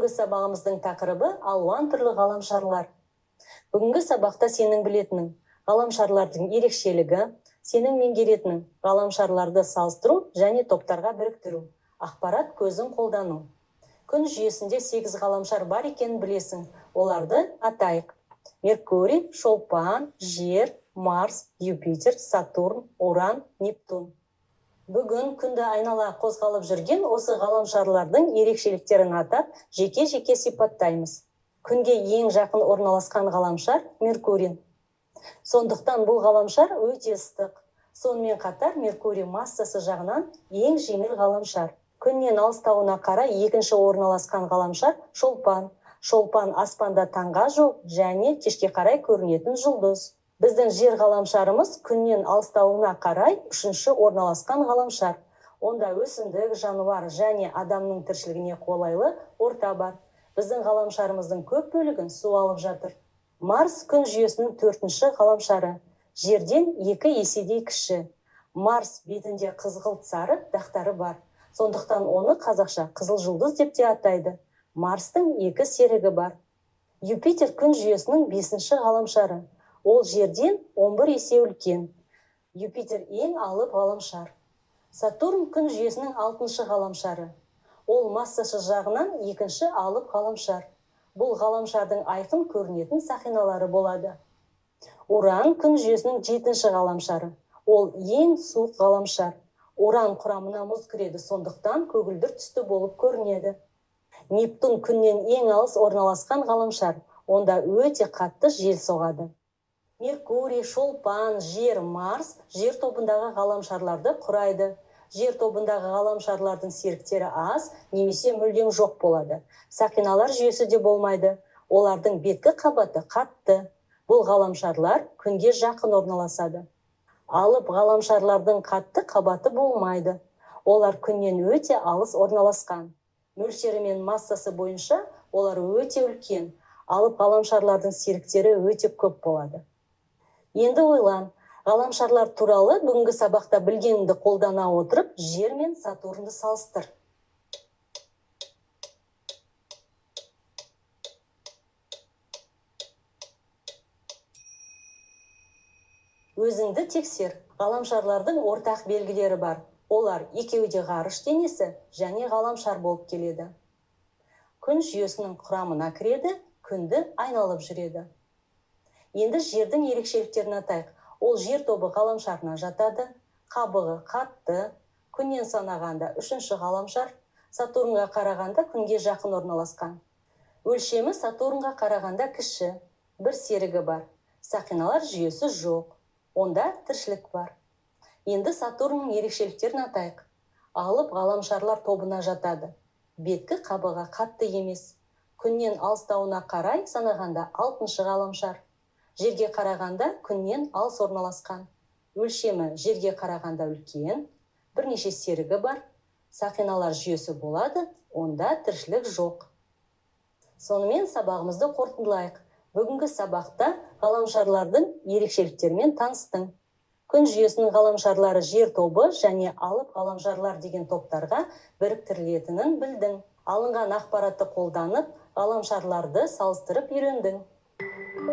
Бүгінгі сабағымыздың тақырыбы алуан түрлі ғаламшарлар. Бүгінгі сабақта сенің білетінің ғаламшарлардың ерекшелігі, сенің меңгеретінің ғаламшарларды салыстыру және топтарға біріктіру, ақпарат көзін қолдану. Күн жүйесінде 8 ғаламшар бар екенін білесің. Оларды атайық: Меркурий, Шолпан, Жер, Марс, Юпитер, Сатурн, Уран, Нептун. Бүгін күнді айнала қозғалып жүрген осы ғаламшарлардың ерекшеліктерін атап, жеке-жеке сипаттаймыз. Күнге ең жақын орналасқан ғаламшар Меркурий. Сондықтан бұл ғаламшар өте ыстық. Сонымен қатар Меркурий массасы жағынан ең жеңіл ғаламшар. Күннен алыстауына қарай екінші орналасқан ғаламшар Шолпан. Шолпан аспанда таңға жоқ және кешке қарай көрінетін жұлдыз. Біздің жер ғаламшарымыз күннен алыстауына қарай үшінші орналасқан ғаламшар. Онда өсімдік, жануар және адамның тіршілігіне қолайлы орта бар. Біздің ғаламшарымыздың көп бөлігін су алып жатыр. Марс күн жүйесінің 4-ші ғаламшары. Жерден 2 еседей кіші. Марс бетінде қызғылт сары дақтары бар. Сондықтан оны қазақша қызыл жұлдыз деп те атайды. Марстың 2 серігі бар. Юпитер күн жүйесінің 5-ші ғаламшары. Ол жерден 11 есе үлкен. Юпитер ең алып ғаламшар. Сатурн күн жүйесінің 6-шы ғаламшары. Ол массасы жағынан 2-ші алып ғаламшар. Бұл ғаламшардың айқын көрінетін сақиналары болады. Уран күн жүйесінің 7-ші ғаламшары. Ол ең суық ғаламшар. Уран құрамына мұз кіреді, сондықтан көгілдір түсті болып көрінеді. Нептун күннен ең алыс орналасқан ғаламшар. Онда өте қатты жел соғады. Меркурий, Шолпан, Жер, Марс жер тобындағы ғаламшарларды құрайды. Жер тобындағы ғаламшарлардың серіктері аз, немесе мүлдем жоқ болады. Сақиналар жүйесі де болмайды. Олардың беткі қабаты қатты. Бұл ғаламшарлар күнге жақын орналасады. Алып ғаламшарлардың қатты қабаты болмайды. Олар күннен өте алыс орналасқан. Мөлшері мен массасы бойынша олар өте үлкен. Алып ғаламшарлардың серіктері өте көп болады. Енді ойлан, ғаламшарлар туралы бүгінгі сабақта білгеніңді қолдана отырып, Жер мен Сатурнды салыстыр. Өзіңді тексер. Ғаламшарлардың ортақ белгілері бар. Олар екеуі де ғарыш денесі және ғаламшар болып келеді. Күн жүйесінің құрамына кіреді, күнді айналып жүреді. Енді жердің ерекшеліктерін атайық. Ол жер тобы ғаламшарына жатады. Қабығы қатты. Күннен санағанда 3-ші ғаламшар. Сатурнға қарағанда күнге жақын орналасқан. Өлшемі Сатурнға қарағанда кіші. Бір серігі бар. Сақиналар жүйесі жоқ. Онда тіршілік бар. Енді Сатурнның ерекшеліктерін атайық. Алып ғаламшарлар тобына жатады. Беткі қабығы қатты емес. Күннен алыстауына қарай санағанда 6-шы ғаламшар. Жерге қарағанда күннен алыс орналасқан. Өлшемі жерге қарағанда үлкен, бірнеше серігі бар. Сақиналар жүйесі болады, онда тіршілік жоқ. Сонымен сабағымызды қорытындылайық. Бүгінгі сабақта ғаламшарлардың ерекшеліктерімен таныстың. Күн жүйесінің ғаламшарлары жер тобы және алып ғаламшарлар деген топтарға біріктірілетінін білдің. Алынған ақпаратты қолданып, ғаламшарларды салыстырып үйрендің.